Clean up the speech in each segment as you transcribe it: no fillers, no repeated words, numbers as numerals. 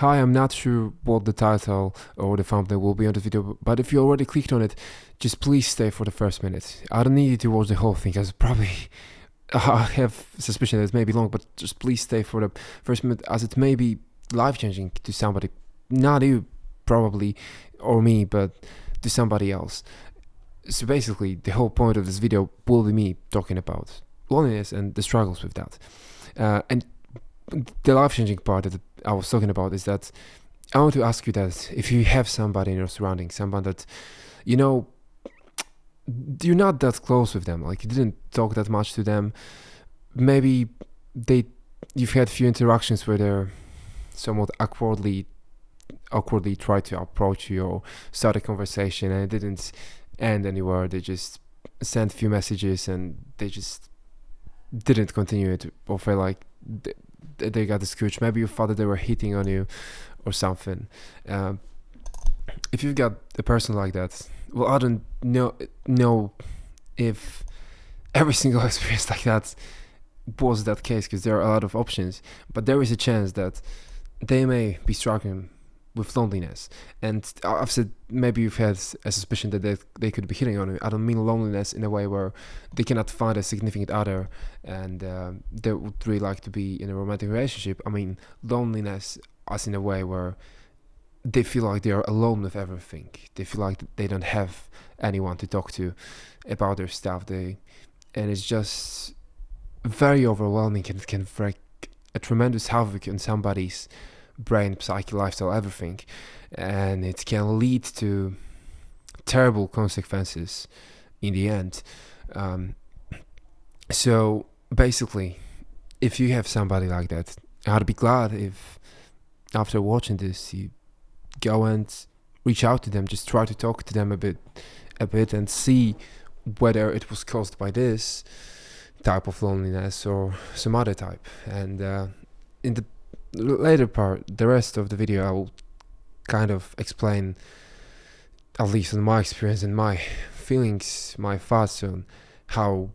Hi, I'm not sure what the title or the thumbnail will be on the video, but if you already clicked on it, just please stay for the first minute. I don't need you to watch the whole thing, as probably I have suspicion that it may be long, but just please stay for the first minute, as it may be life-changing to somebody, not you probably, or me, but to somebody else. So basically, the whole point of this video will be me talking about loneliness and the struggles with that. And the life-changing part that I was talking about is that I want to ask you that if you have somebody in your surroundings, someone that you know you're not that close with them, like you didn't talk that much to them, maybe they you've had few interactions where they're somewhat awkwardly try to approach you or start a conversation and it didn't end anywhere. They just sent few messages and they just didn't continue it, or felt like they got discouraged. Maybe you thought that they were hitting on you or something. Um, if you've got a person like that, well, I don't know if every single experience like that was that case, because there are a lot of options, but there is a chance that they may be struggling with loneliness. And I've said maybe you've had a suspicion that they could be hitting on you. I don't mean loneliness in a way where they cannot find a significant other and they would really like to be in a romantic relationship. I mean loneliness as in a way where they feel like they are alone with everything. They feel like they don't have anyone to talk to about their stuff. And it's just very overwhelming and can wreak a tremendous havoc on somebody's brain, psyche, lifestyle, everything, and it can lead to terrible consequences in the end. Um, so basically, if you have somebody like that, I'd be glad if after watching this you go and reach out to them, just try to talk to them a bit, and see whether it was caused by this type of loneliness or some other type. And in the later part, the rest of the video, I will kind of explain, at least in my experience and my feelings, my thoughts on how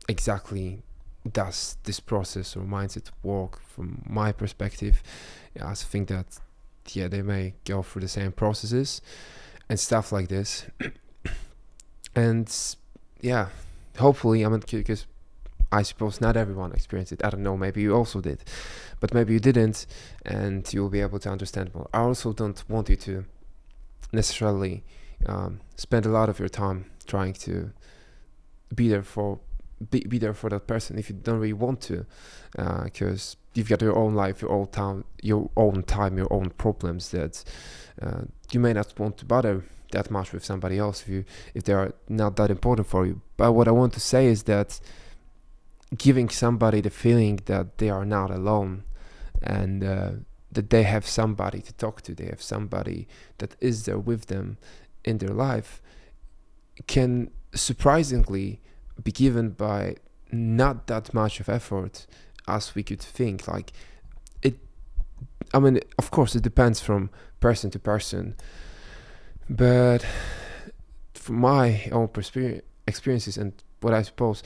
exactly does this process or mindset work from my perspective. I think that they may go through the same processes and stuff like this. And yeah, hopefully, I mean, because I suppose not everyone experienced it. I don't know, maybe you also did, but maybe you didn't, and you'll be able to understand more. I also don't want you to necessarily spend a lot of your time trying to be there for that person if you don't really want to, because you've got your own life, your own time, your own problems that you may not want to bother that much with somebody else if they are not that important for you. But what I want to say is that giving somebody the feeling that they are not alone and that they have somebody to talk to, they have somebody that is there with them in their life, can surprisingly be given by not that much of effort as we could think. Like it, I mean, of course, it depends from person to person, but from my own experiences and what I suppose,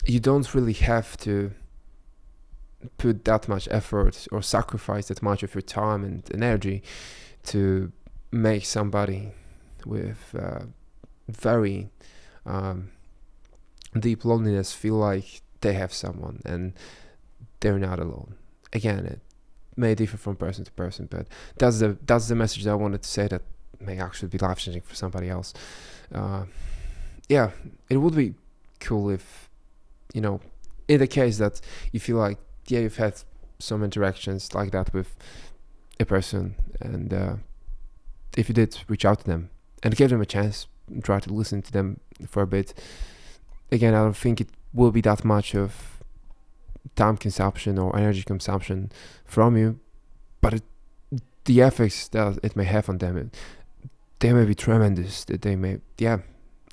you don't really have to put that much effort or sacrifice that much of your time and energy to make somebody with very deep loneliness feel like they have someone and they're not alone. Again, it may differ from person to person, but that's the message that I wanted to say, that may actually be life changing for somebody else. Yeah, it would be cool if, in the case that you feel like you've had some interactions like that with a person, and if you did, reach out to them and give them a chance, try to listen to them for a bit. Again, I don't think it will be that much of time consumption or energy consumption from you, but the effects that it may have on them, they may be tremendous. That they may,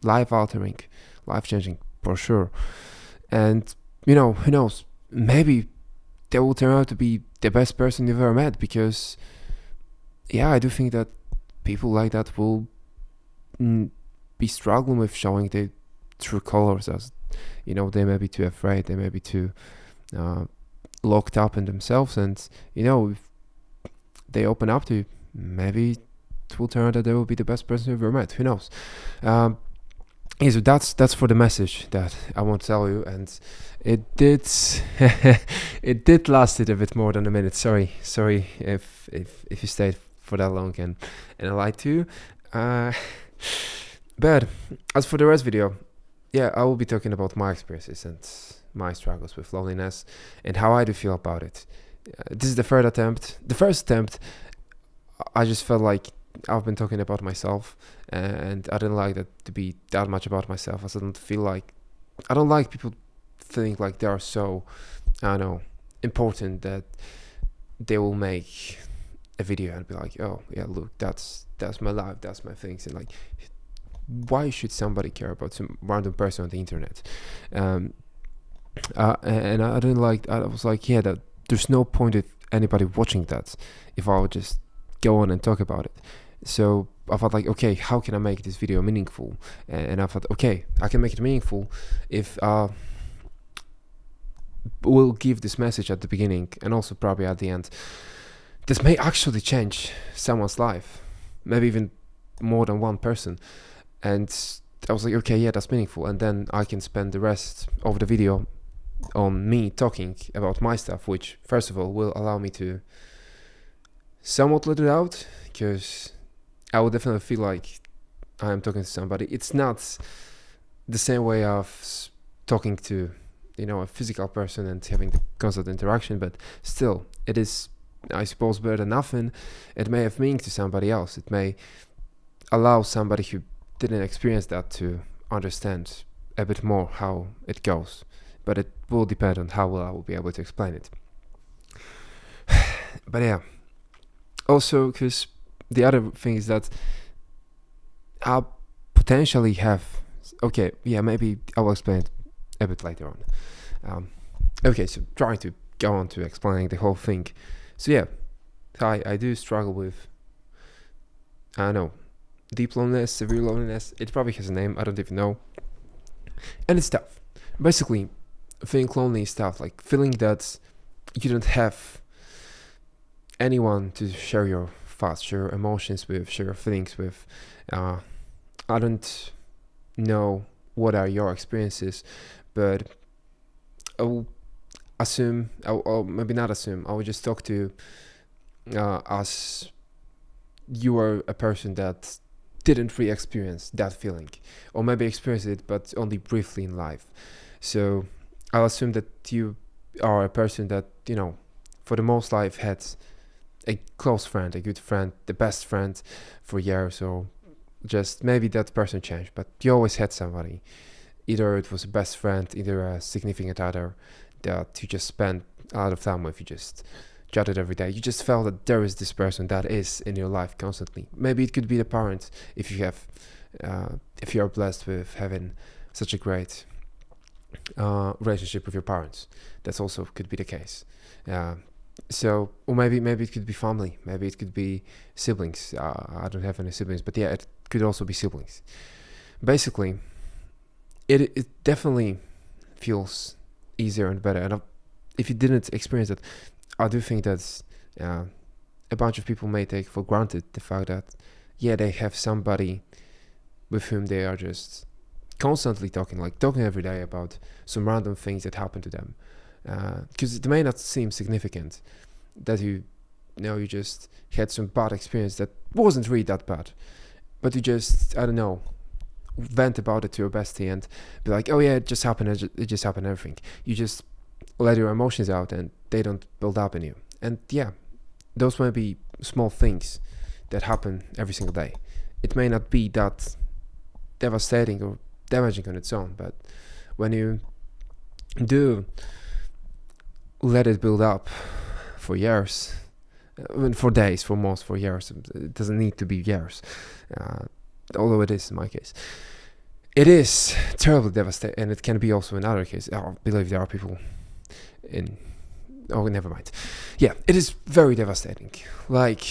life altering, life changing for sure. And who knows, maybe they will turn out to be the best person you've ever met, because I do think that people like that will be struggling with showing their true colors, as they may be too afraid, they may be too locked up in themselves, and they open up to you, maybe it will turn out that they will be the best person you've ever met. Who knows? Yeah, so that's for the message that I want to tell you, and it did it did lasted a bit more than a minute. Sorry if you stayed for that long, and I lied to you. But as for the rest video, yeah, I will be talking about my experiences and my struggles with loneliness and how I do feel about it. This is the third attempt. The first attempt, I just felt like I've been talking about myself, and I didn't like that to be that much about myself. I don't like people think like they are so, I don't know, important that they will make a video and be like, oh yeah, look, that's my life, that's my things, and like, why should somebody care about some random person on the internet? And I didn't like. I was like, yeah, that there's no point of anybody watching that if I would just go on and talk about it. So I thought like, okay, how can I make this video meaningful? And I thought, okay, I can make it meaningful if we'll give this message at the beginning and also probably at the end. This may actually change someone's life, maybe even more than one person. And I was like, okay, yeah, that's meaningful. And then I can spend the rest of the video on me talking about my stuff, which first of all will allow me to somewhat let it out, because I would definitely feel like I am talking to somebody. It's not the same way of talking to, a physical person and having the constant interaction, but still, it is, I suppose, better than nothing. It may have meaning to somebody else. It may allow somebody who didn't experience that to understand a bit more how it goes, but it will depend on how well I will be able to explain it. But yeah, also because the other thing is that I potentially have, okay, yeah, maybe I will explain it a bit later on. Okay, so trying to go on to explaining the whole thing. So yeah, I do struggle with, I don't know, deep loneliness, severe loneliness. It probably has a name, I don't even know. And it's tough. Basically, feeling lonely is tough. Like feeling that you don't have anyone to share your thoughts, share your emotions with, share your feelings with. I don't know what are your experiences, but I will assume, or maybe not assume, I will just talk to as you are a person that didn't really experience that feeling, or maybe experienced it but only briefly in life. So I'll assume that you are a person that, for the most life had a close friend, a good friend, the best friend for years, or just maybe that person changed, but you always had somebody. Either it was a best friend, either a significant other that you just spent a lot of time with, you just chatted every day. You just felt that there is this person that is in your life constantly. Maybe it could be the parents if you have, if you are blessed with having such a great relationship with your parents. That's also could be the case. So, or maybe it could be family. Maybe it could be siblings. I don't have any siblings, but yeah, it could also be siblings. Basically, it definitely feels easier and better. And if you didn't experience it, I do think that a bunch of people may take for granted the fact that, yeah, they have somebody with whom they are just constantly talking every day about some random things that happen to them. Because it may not seem significant that you just had some bad experience that wasn't really that bad, but you just, I don't know, vent about it to your bestie and be like, oh yeah, it just happened, everything. You just let your emotions out and they don't build up in you. And yeah, those might be small things that happen every single day. It may not be that devastating or damaging on its own, but when you do let it build up for years, for days, for years, it doesn't need to be years, although it is in my case. It is terribly devastating, and it can be also in other cases. I believe there are people in... Oh, never mind. Yeah, it is very devastating. Like,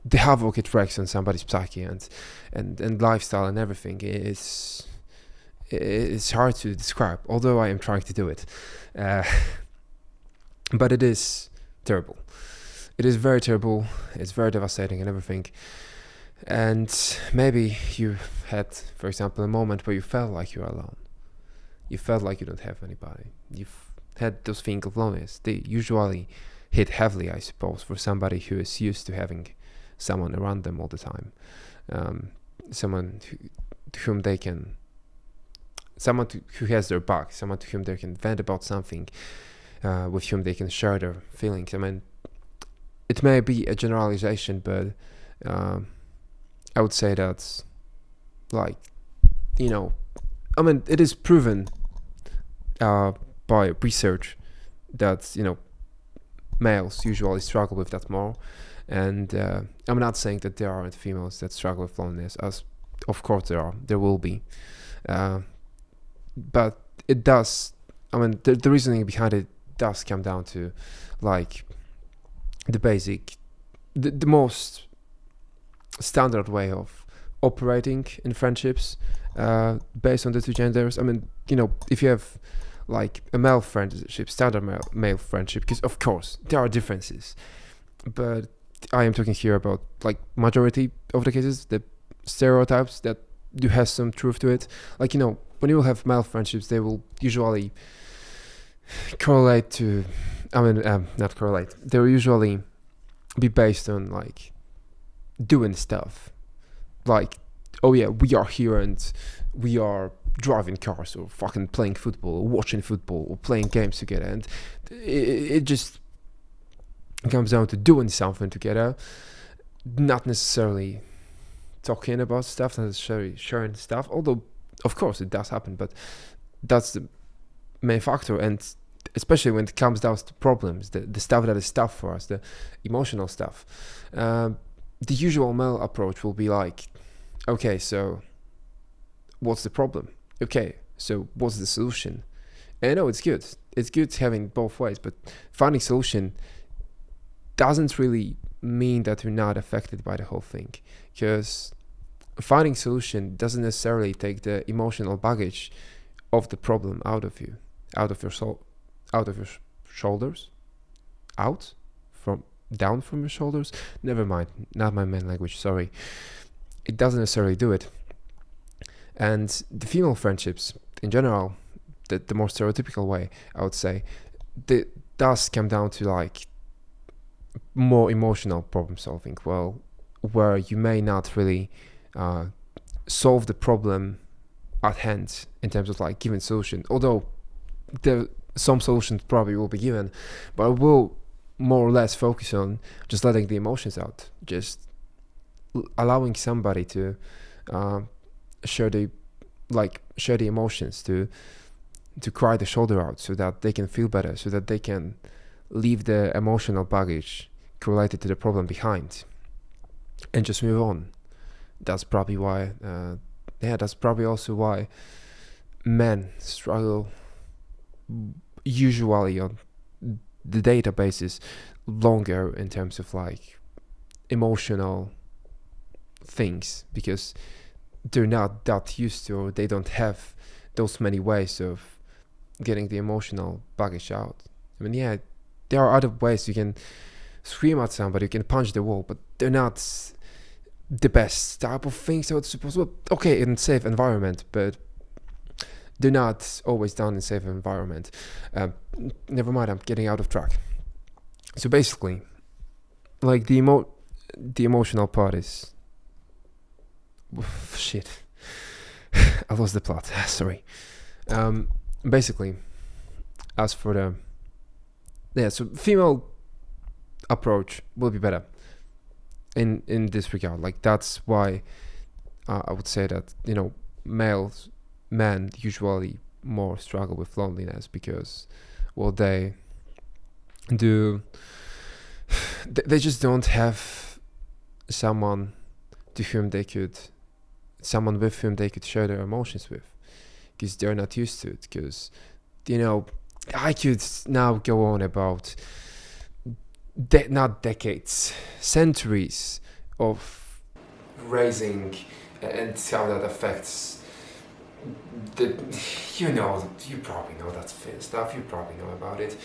the havoc it wreaks on somebody's psyche and lifestyle and everything is... It's hard to describe, although I am trying to do it. But it is terrible. it is very terrible, it's very devastating and everything. And maybe you had, for example, a moment where you felt like you're alone. You felt like you don't have anybody. You've had those feelings of loneliness. They usually hit heavily, I suppose, for somebody who is used to having someone around them all the time. Someone to whom they can, who has their back, someone to whom they can vent about something, with whom they can share their feelings. I mean, it may be a generalization, but I would say that's like, I mean, it is proven by research that, males usually struggle with that more. And I'm not saying that there aren't females that struggle with loneliness, as of course there will be. But it does, I mean, the reasoning behind it does come down to like the basic, the most standard way of operating in friendships based on the two genders. I mean, if you have like a male friendship, standard male friendship, because of course there are differences, but I am talking here about like majority of the cases, the stereotypes that do have some truth to it. Like, when you will have male friendships, they will usually correlate to, not correlate, they will usually be based on like doing stuff. Like, oh yeah, we are here and we are driving cars or fucking playing football or watching football or playing games together. And it just comes down to doing something together, not necessarily talking about stuff, not necessarily sharing stuff, although of course it does happen, but that's the main factor. And especially when it comes down to problems, the stuff that is tough for us, the emotional stuff, the usual male approach will be like, okay, so what's the problem? Okay, so what's the solution? And I know it's good having both ways, but finding solution doesn't really mean that you're not affected by the whole thing, because finding solution doesn't necessarily take the emotional baggage of the problem out of you, out of your soul, out of your shoulders, down from your shoulders. Never mind, not my main language, sorry. It doesn't necessarily do it. And the female friendships in general, the more stereotypical way, I would say, does come down to like more emotional problem solving, well, where you may not really solve the problem at hand in terms of like giving solution, although some solutions probably will be given, but I will more or less focus on just letting the emotions out, just allowing somebody to share the emotions, to cry the shoulder out, so that they can feel better, so that they can leave the emotional baggage related to the problem behind and just move on. That's probably why that's probably also why men struggle usually on the databases longer in terms of like emotional things, because they're not that used to, or they don't have those many ways of getting the emotional baggage out. I mean, yeah, there are other ways you can scream at somebody, you can punch the wall, but they're not the best type of things, I would suppose. Well, okay, in safe environment, but they're not always done in safe environment. Never mind, I'm getting out of track. So basically, like the emotional part is shit. I lost the plot. Sorry. Basically, as for so female approach will be better in this regard. Like, that's why I would say that men usually more struggle with loneliness, because they just don't have someone with whom they could share their emotions with, because they're not used to it. Because I could now go on about not decades, centuries of raising, and how that affects you probably know that stuff, you probably know about it.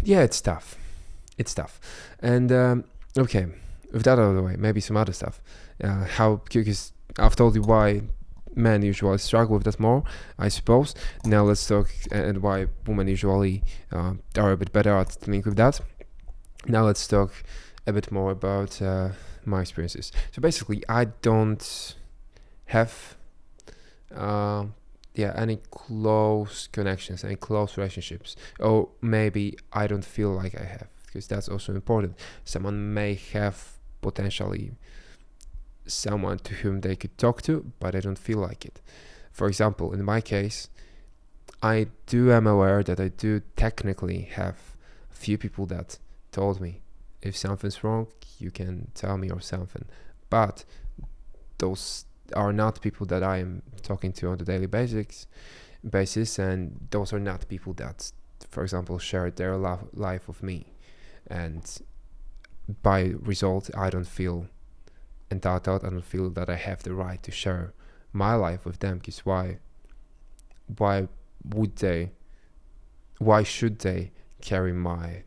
Yeah, it's tough. it's tough. And okay, with that out of the way, maybe some other stuff. Because I've told you why men usually struggle with that more, I suppose. Now let's talk and why women usually are a bit better at dealing with that. Now let's talk a bit more about my experiences. So basically, I don't have any close connections, any close relationships, or maybe I don't feel like I have, because that's also important. Someone may have potentially someone to whom they could talk to, but I don't feel like it. For example, in my case, I am aware that I do technically have a few people that told me, if something's wrong, you can tell me or something. But those are not people that I am talking to on a daily basis, and those are not people that, for example, share their life with me. And by result, I don't feel entitled. I don't feel that I have the right to share my life with them, because why should they carry my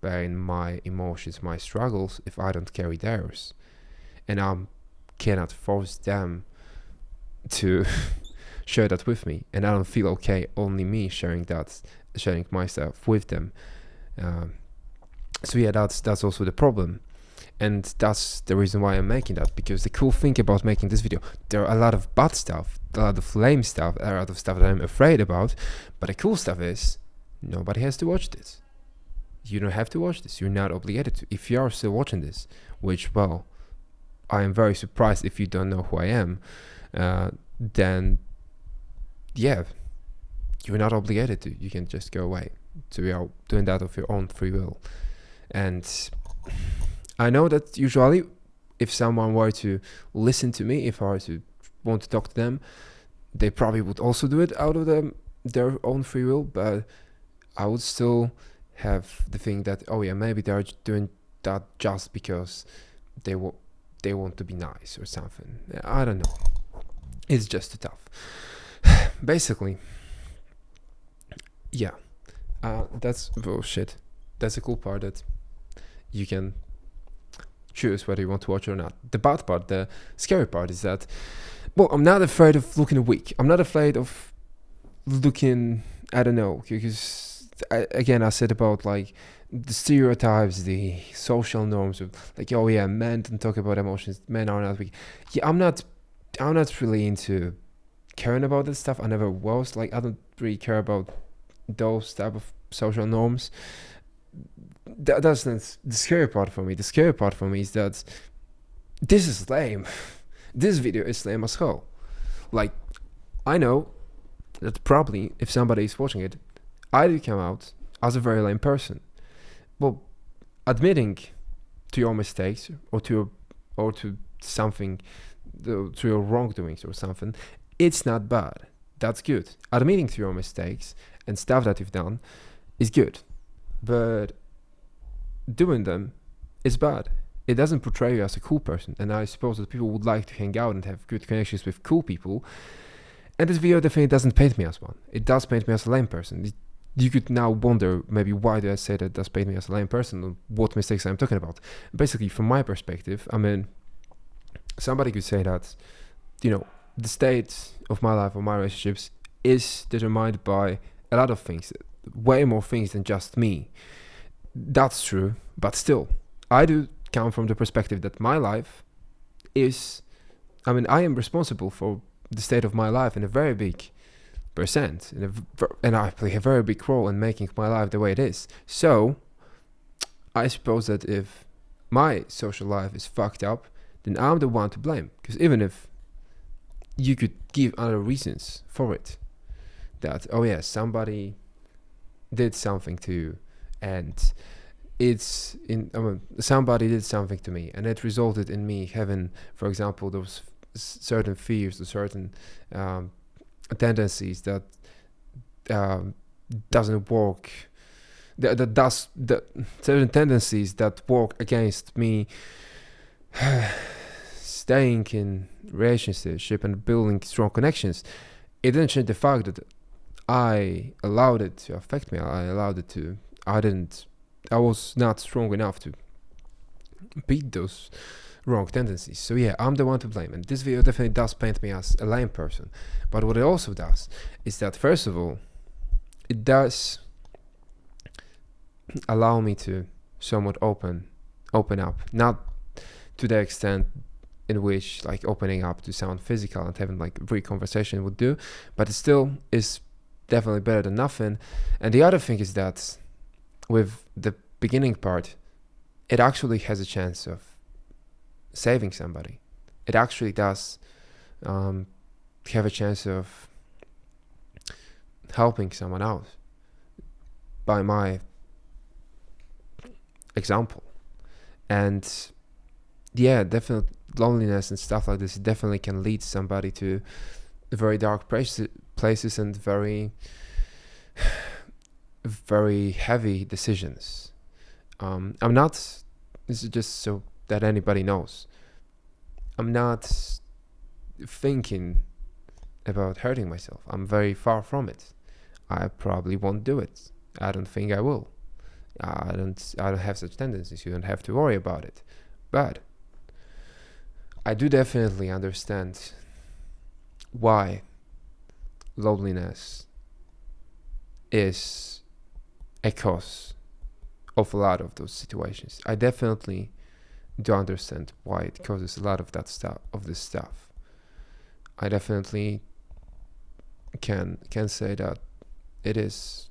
pain, my emotions, my struggles if I don't carry theirs? And I cannot force them to share that with me, and I don't feel okay only me sharing myself with them. So yeah, that's also the problem. And that's the reason why I'm making that, because the cool thing about making this video, there are a lot of bad stuff, a lot of lame stuff, a lot of stuff that I'm afraid about, but the cool stuff is, nobody has to watch this. You don't have to watch this. You're not obligated to. If you are still watching this, which, well, I am very surprised if you don't know who I am, then, yeah, you're not obligated to. You can just go away. So you are doing that of your own free will. And I know that usually if someone were to listen to me, if I were to want to talk to them, they probably would also do it out of their own free will, but I would still have the thing that, oh yeah, maybe they're doing that just because they want to be nice or something. I don't know. It's just too tough. Basically, yeah, that's bullshit. That's the cool part, that you can choose whether you want to watch it or not. The bad part, the scary part, is that, well, I'm not afraid of looking weak. I'm not afraid of looking, I don't know, because I said about like the stereotypes, the social norms of like, oh yeah, men don't talk about emotions, men are not weak. Yeah, I'm not really into caring about that stuff. I never was. Like, I don't really care about those type of social norms. That's not the scary part for me. The scary part for me is that this is lame. This video is lame as hell. Like, I know that probably if somebody is watching it, I did come out as a very lame person. Well, admitting to your mistakes or to something, to your wrongdoings or something, it's not bad. That's good. Admitting to your mistakes and stuff that you've done is good, but doing them is bad. It doesn't portray you as a cool person, and I suppose that people would like to hang out and have good connections with cool people, and this video definitely doesn't paint me as one. It does paint me as a lame person. You could now wonder, maybe, why do I say that it does paint me as a lame person, or what mistakes I'm talking about. Basically, from my perspective, I mean, somebody could say that, the state of my life or my relationships is determined by a lot of things, way more things than just me. That's true, but still, I do come from the perspective that my life is, I am responsible for the state of my life in a very big percent, and I play a very big role in making my life the way it is. So, I suppose that if my social life is fucked up, then I'm the one to blame. Because even if you could give other reasons for it, that, oh yeah, somebody did something to you, and somebody did something to me, and it resulted in me having, for example, those certain fears or certain tendencies that doesn't work. Certain tendencies that work against me staying in relationship and building strong connections. It didn't change the fact that I allowed it to affect me. I didn't I was not strong enough to beat those wrong tendencies. So yeah, I'm the one to blame, and this video definitely does paint me as a lame person. But what it also does is that, first of all, it does allow me to somewhat open up, not to the extent in which like opening up to sound physical and having like real conversation would do, but it still is definitely better than nothing. And the other thing is that with the beginning part, it actually has a chance of saving somebody. It actually does have a chance of helping someone out by my example. And yeah, definitely loneliness and stuff like this definitely can lead somebody to very dark places and very very heavy decisions. I'm not, this is just so that anybody knows, I'm not thinking about hurting myself. I'm very far from it. I probably won't do it. I don't think I will. I don't have such tendencies. You don't have to worry about it. But I do definitely understand why loneliness is a cause of a lot of those situations. I definitely do understand why it causes a lot of that stuff, of this stuff. I definitely can say that it is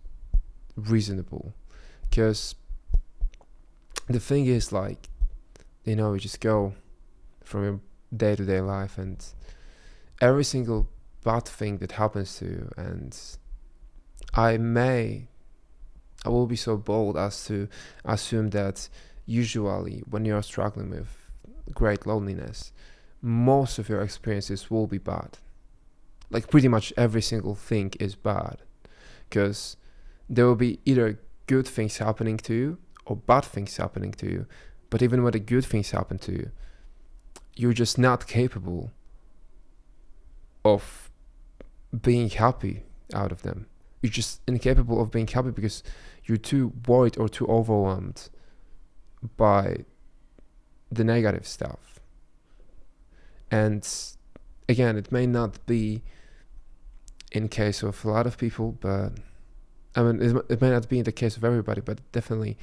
reasonable, because the thing is, like, you know, you just go from your day-to-day life, and every single bad thing that happens to you, and I will be so bold as to assume that usually when you're struggling with great loneliness, most of your experiences will be bad. Like pretty much every single thing is bad, because there will be either good things happening to you or bad things happening to you. But even when the good things happen to you, you're just not capable of being happy out of them. You're just incapable of being happy because you're too worried or too overwhelmed by the negative stuff. And again, it may not be in case of a lot of people, but I mean, it may not be in the case of everybody, but it definitely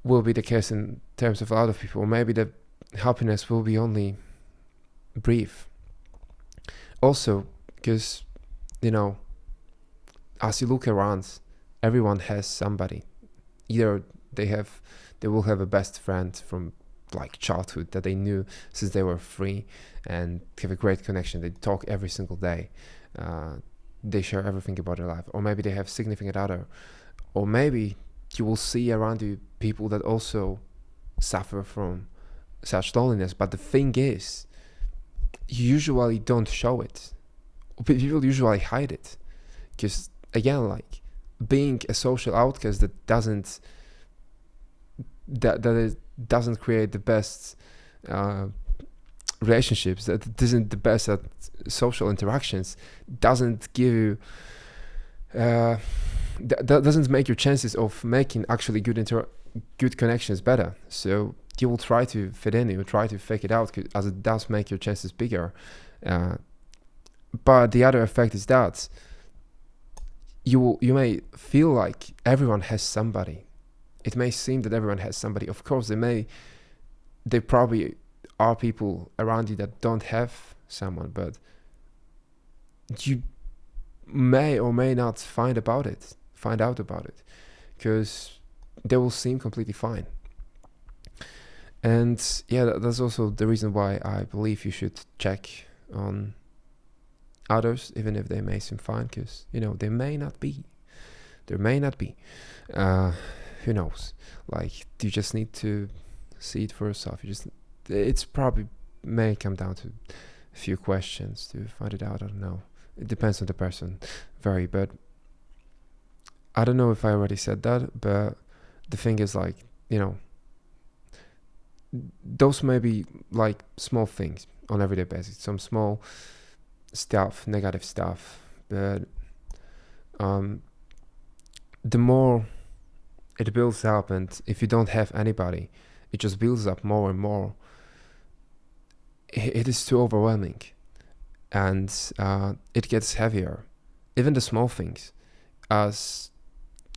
will be the case in terms of a lot of people. Or maybe the happiness will be only brief. Also, because, you know, as you look around, everyone has somebody. Either they will have a best friend from like childhood that they knew since they were 3 and have a great connection. They talk every single day. They share everything about their life. Or maybe they have significant other. Or maybe you will see around you people that also suffer from such loneliness. But the thing is, you usually don't show it. People usually hide it. Because again, like, being a social outcast that doesn't create the best relationships, that isn't the best at social interactions, doesn't give you that doesn't make your chances of making actually good connections better. So you will try to fit in, you will try to fake it out, as it does make your chances bigger. But the other effect is that you may feel like everyone has somebody. It may seem that everyone has somebody. Of course, there probably are people around you that don't have someone, but you may or may not find out about it, because they will seem completely fine. And yeah, that's also the reason why I believe you should check on others, even if they may seem fine, because, you know, there may not be. Who knows? Like, you just need to see it for yourself. It's probably may come down to a few questions to find it out. I don't know. It depends on the person, but I don't know if I already said that, but the thing is, like, you know, those may be like small things on everyday basis, some small stuff, negative stuff, but the more it builds up, and if you don't have anybody, it just builds up more and more. It is too overwhelming, and it gets heavier. Even the small things, as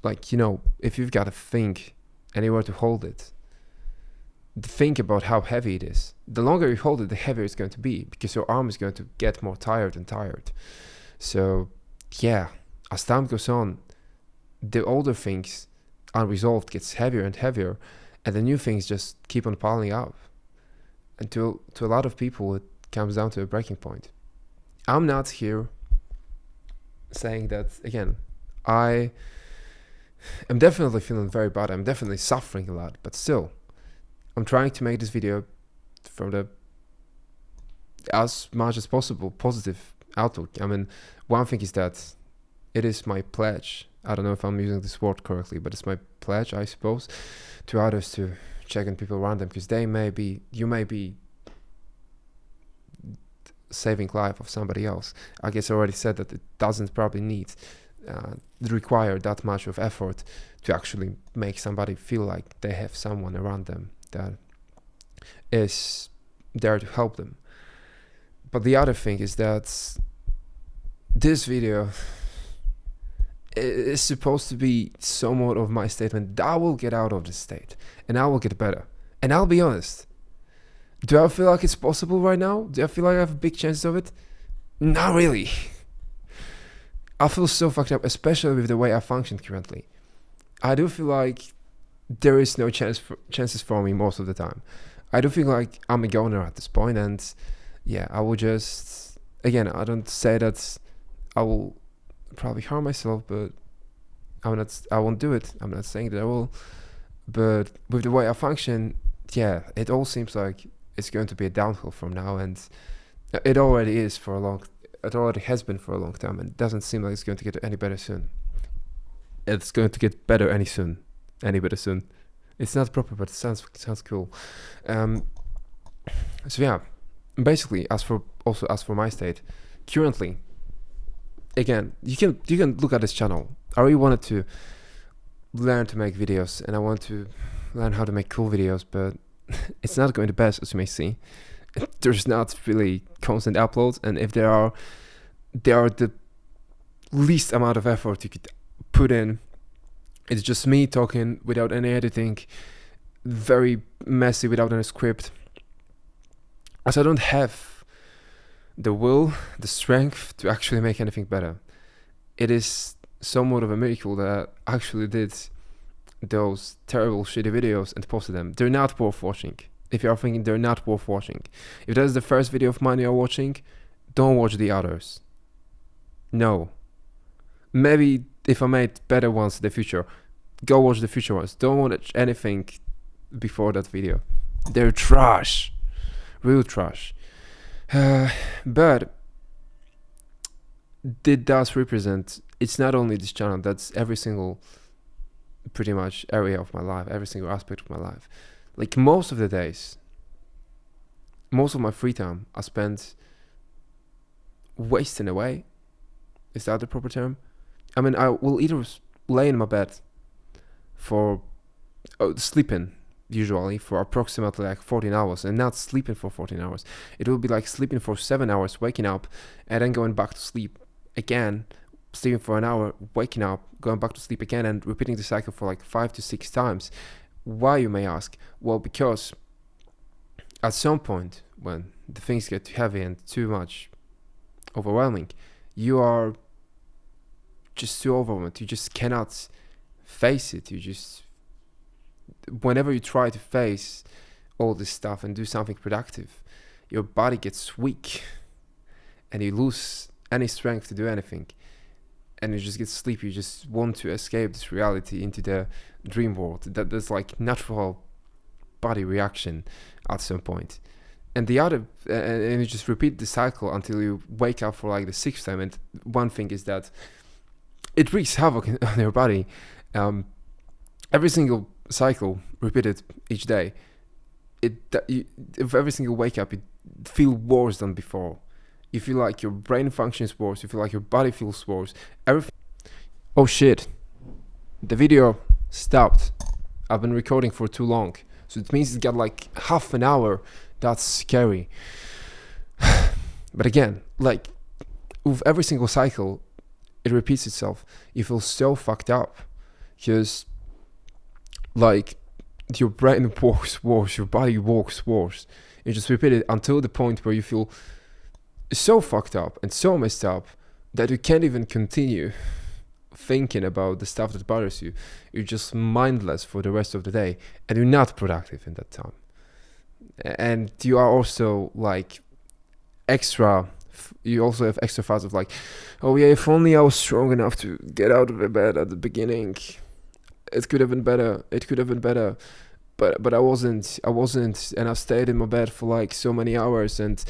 like, if you've got a thing anywhere to hold it, think about how heavy it is. The longer you hold it, the heavier it's going to be, because your arm is going to get more tired and tired. So yeah, as time goes on, the older things unresolved gets heavier and heavier, and the new things just keep on piling up. And to a lot of people, it comes down to a breaking point. I'm not here saying that, again, I am definitely feeling very bad. I'm definitely suffering a lot, but still, I'm trying to make this video from the, as much as possible, positive outlook. I mean, one thing is that it is my pledge. I don't know if I'm using this word correctly, but it's my pledge, I suppose, to others to check on people around them, because you may be saving life of somebody else. I guess I already said that it doesn't probably require that much of effort to actually make somebody feel like they have someone around them that is there to help them. But the other thing is that this video is supposed to be somewhat of my statement that I will get out of this state and I will get better. And I'll be honest, do I feel like it's possible right now? Do I feel like I have a big chance of it? Not really. I feel so fucked up, especially with the way I function currently. I do feel like there is no chances for me most of the time. I do feel like I'm a goner at this point, and yeah, I will just, again, I don't say that I will probably harm myself, but I won't do it. I'm not saying that I will, but with the way I function, yeah, it all seems like it's going to be a downhill from now, and it already is it already has been for a long time, and it doesn't seem like it's going to get any better soon. It's going to get better any better soon. It's not proper, but it sounds cool. So yeah, basically, as for my state, currently, again, you can look at this channel. I really wanted to learn to make videos, and I want to learn how to make cool videos, but it's not going the best, as you may see. There's not really constant uploads, and if they are the least amount of effort you could put in. It's just me talking without any editing, very messy, without any script. As I don't have the will, the strength to actually make anything better. It is somewhat of a miracle that I actually did those terrible shitty videos and posted them. They're not worth watching. If you are thinking they're not worth watching, if that's the first video of mine you're watching, don't watch the others. No. Maybe if I made better ones in the future, go watch the future ones. Don't watch anything before that video. They're trash. Real trash. But it does represent, it's not only this channel, that's every single pretty much area of my life, every single aspect of my life. Like most of the days, most of my free time I spend wasting away. Is that the proper term? I mean, I will either lay in my bed for sleeping, usually for approximately like 14 hours, and not sleeping for 14 hours. It will be like sleeping for 7 hours, waking up, and then going back to sleep again, sleeping for an hour, waking up, going back to sleep again, and repeating the cycle for like 5 to 6 times. Why, you may ask? Well, because at some point when the things get too heavy and too much overwhelming, you are just too overwhelmed. You just cannot face it. Whenever you try to face all this stuff and do something productive, your body gets weak and you lose any strength to do anything, and you just get sleepy. You just want to escape this reality into the dream world. That's like natural body reaction at some point. And and you just repeat the cycle until you wake up for like the 6th time. And one thing is that it wreaks havoc on your body. Every single cycle repeated each day, if every single wake up, you feel worse than before. You feel like your brain functions worse. You feel like your body feels worse. Everything. Oh shit! The video stopped. I've been recording for too long, so it means it got like half an hour. That's scary. But again, like with every single cycle, it repeats itself. You feel so fucked up because, like, your brain works worse, your body works worse. You just repeat it until the point where you feel so fucked up and so messed up that you can't even continue thinking about the stuff that bothers you. You're just mindless for the rest of the day, and you're not productive in that time. And you are also like you also have extra thoughts of like, oh yeah, if only I was strong enough to get out of the bed at the beginning, it could have been better. It could have been better. But I wasn't, and I stayed in my bed for like so many hours, and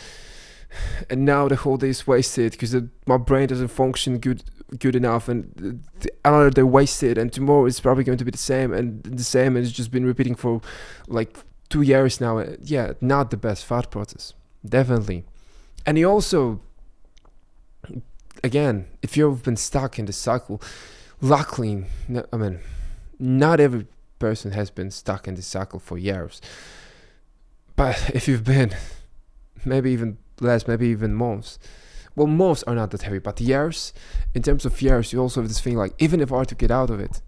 now the whole day is wasted because my brain doesn't function good enough, and another day wasted, and tomorrow is probably going to be the same, and it's just been repeating for like 2 years now. Yeah, not the best thought process, definitely. And you also, again, if you've been stuck in the cycle, luckily, I mean, not every person has been stuck in this cycle for years. But if you've been, maybe even less, maybe even months. Well, months are not that heavy, but years, in terms of years, you also have this thing like, even if I were to get out of it,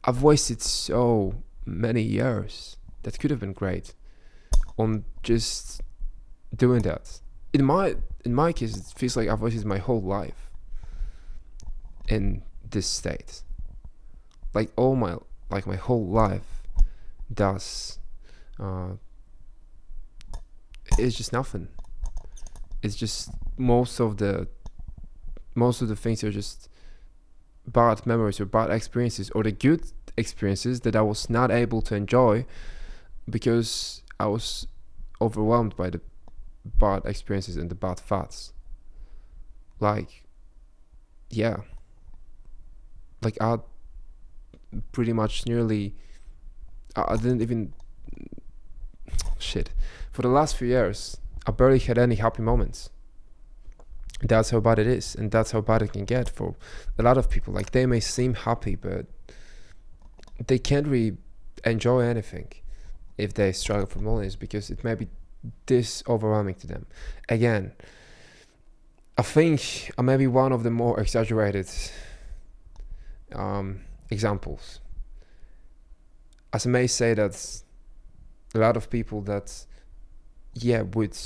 I've wasted so many years that could have been great on just doing that. In my case, it feels like I've wasted my whole life in this state. Like my whole life does. It's just nothing. It's just most of the things are just bad memories or bad experiences, or the good experiences that I was not able to enjoy because I was overwhelmed by the bad experiences and the bad thoughts. Like, yeah, like I pretty much nearly, I didn't even, shit, for the last few years I barely had any happy moments. That's how bad it is, and that's how bad it can get for a lot of people. Like, they may seem happy, but they can't really enjoy anything if they struggle for loneliness, because it may be this overwhelming to them. Again, I think I may be one of the more exaggerated examples, as I may say that a lot of people that would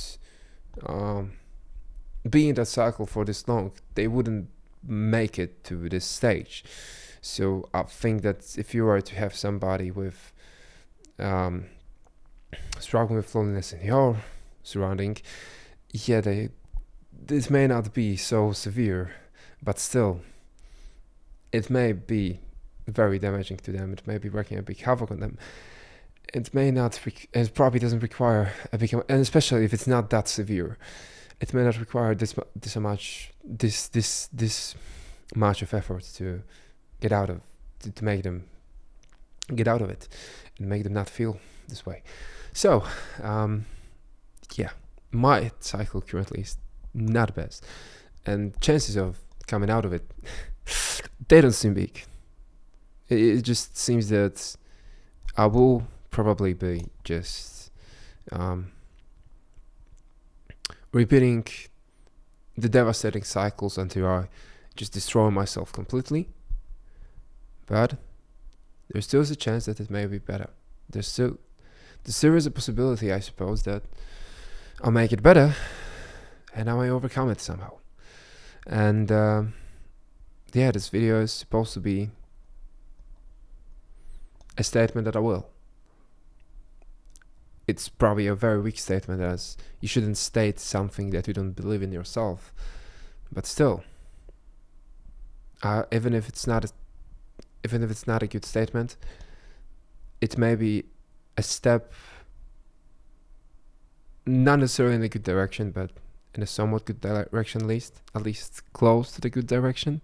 be in that cycle for this long, they wouldn't make it to this stage. So I think that if you were to have somebody with struggling with loneliness in your surrounding, this may not be so severe, but still, it may be very damaging to them. It may be wreaking a big havoc on them. It may not, it probably doesn't require a big, and especially if it's not that severe, it may not require this much of effort to get out of, to make them get out of it and make them not feel this way. So, my cycle currently is not best, and chances of coming out of it, they don't seem big. It just seems that I will probably be just repeating the devastating cycles until I just destroy myself completely. But there still is a chance that it may be better. There still is a possibility, I suppose, that I'll make it better and I may overcome it somehow. And this video is supposed to be a statement that I will. It's probably a very weak statement, as you shouldn't state something that you don't believe in yourself. But still, even if it's not a good statement, it may be a step, not necessarily in a good direction, but in a somewhat good direction, at least close to the good direction.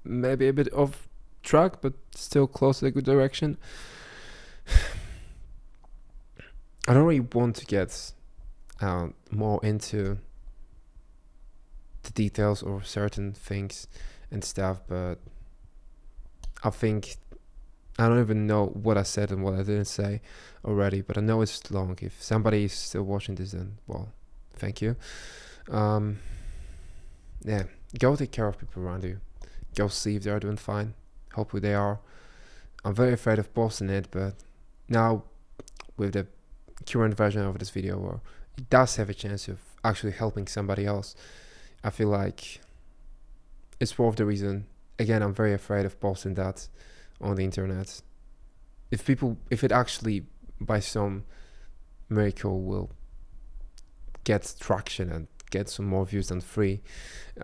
Maybe a bit off track, but still close to the good direction. I don't really want to get more into the details or certain things and stuff, but I think I don't even know what I said and what I didn't say already, but I know it's long. If somebody is still watching this, then, well, thank you. Yeah, go take care of people around you. Go see if they're doing fine. Hopefully they are. I'm very afraid of posting it, but now with the current version of this video, where it does have a chance of actually helping somebody else, I feel like it's worth the reason. Again, I'm very afraid of posting that on the internet. If it actually by some miracle will get traction and get some more views than 3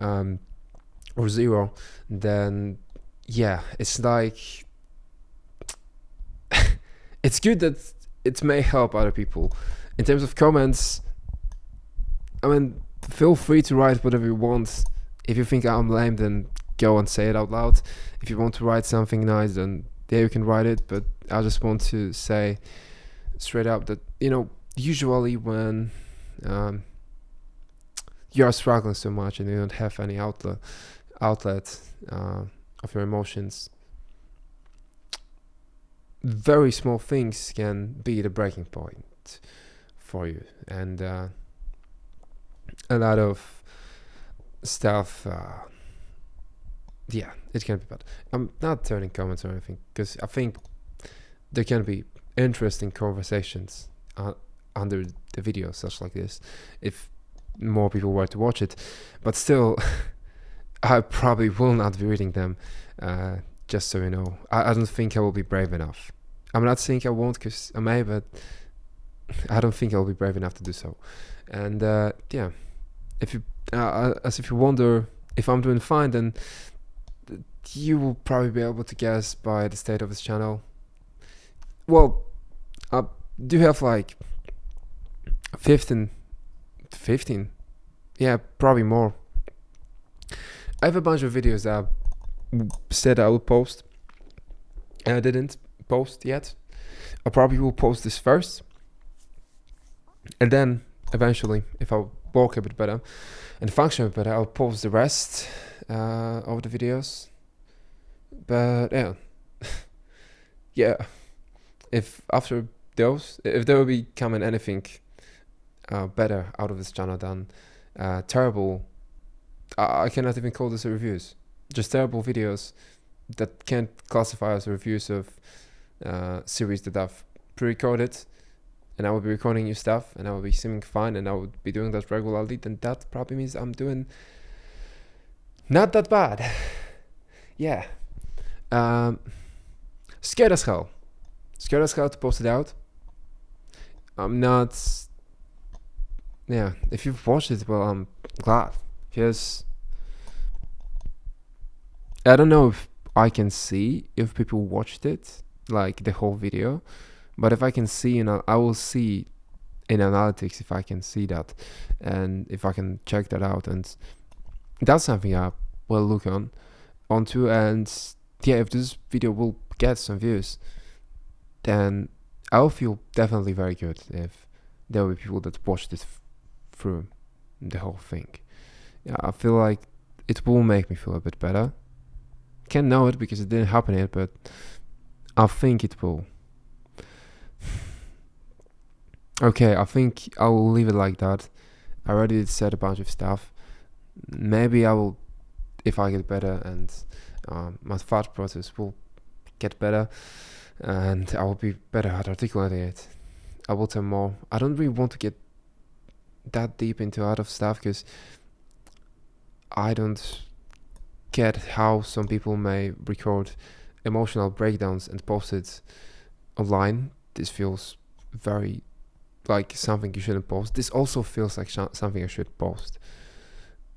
or 0, then yeah, it's like it's good that it may help other people. In terms of comments, I mean, feel free to write whatever you want. If you think I'm lame, then go and say it out loud. If you want to write something nice, then there you can write it. But I just want to say straight up that, usually when you are struggling so much and you don't have any outlet of your emotions, very small things can be the breaking point for you, and a lot of stuff, it can be bad. I'm not turning comments or anything, because I think there can be interesting conversations under the videos such like this if more people were to watch it, but still I probably will not be reading them, just so you know. I don't think I will be brave enough. I'm not saying I won't, because I may, but I don't think I'll be brave enough to do so. And if you wonder if I'm doing fine, then you will probably be able to guess by the state of this channel. Well, I do have like 15, yeah, probably more. I have a bunch of videos that I said I would post and I didn't post yet. I probably will post this first, and then eventually, if I work a bit better and function a bit better, I'll post the rest of the videos. But yeah, if after those, if there will be coming anything better out of this channel than terrible, I cannot even call this a reviews, just terrible videos that can't classify as reviews of series that I've pre-recorded, and I will be recording new stuff, and I will be seeming fine, and I would be doing that regularly, then that probably means I'm doing not that bad. Yeah. Scared as hell to post it out. I'm not, if you've watched it, well, I'm glad, because I don't know if I can see if people watched it, like the whole video, but if I can see, I will see in analytics if I can see that, and if I can check that out, and that's something I will look onto. And yeah, if this video will get some views, then I'll feel definitely very good if there will be people that watched it through the whole thing. Yeah, I feel like it will make me feel a bit better. Can't know it because it didn't happen yet, but I think it will. Okay, I think I will leave it like that. I already said a bunch of stuff. Maybe I will, if I get better and my thought process will get better and I will be better at articulating it, I will tell more. I don't really want to get that deep into other stuff, because I don't get how some people may record emotional breakdowns and post it online. This feels very like something you shouldn't post. This also feels like something I should post.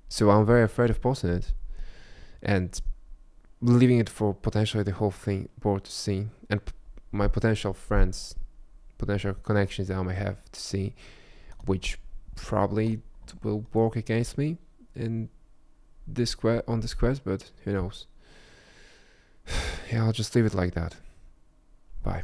So I'm very afraid of posting it and leaving it for potentially the whole thing world to see, and my potential friends, potential connections that I may have to see, which probably will work against me in this on this quest, but who knows. Yeah, I'll just leave it like that. Bye.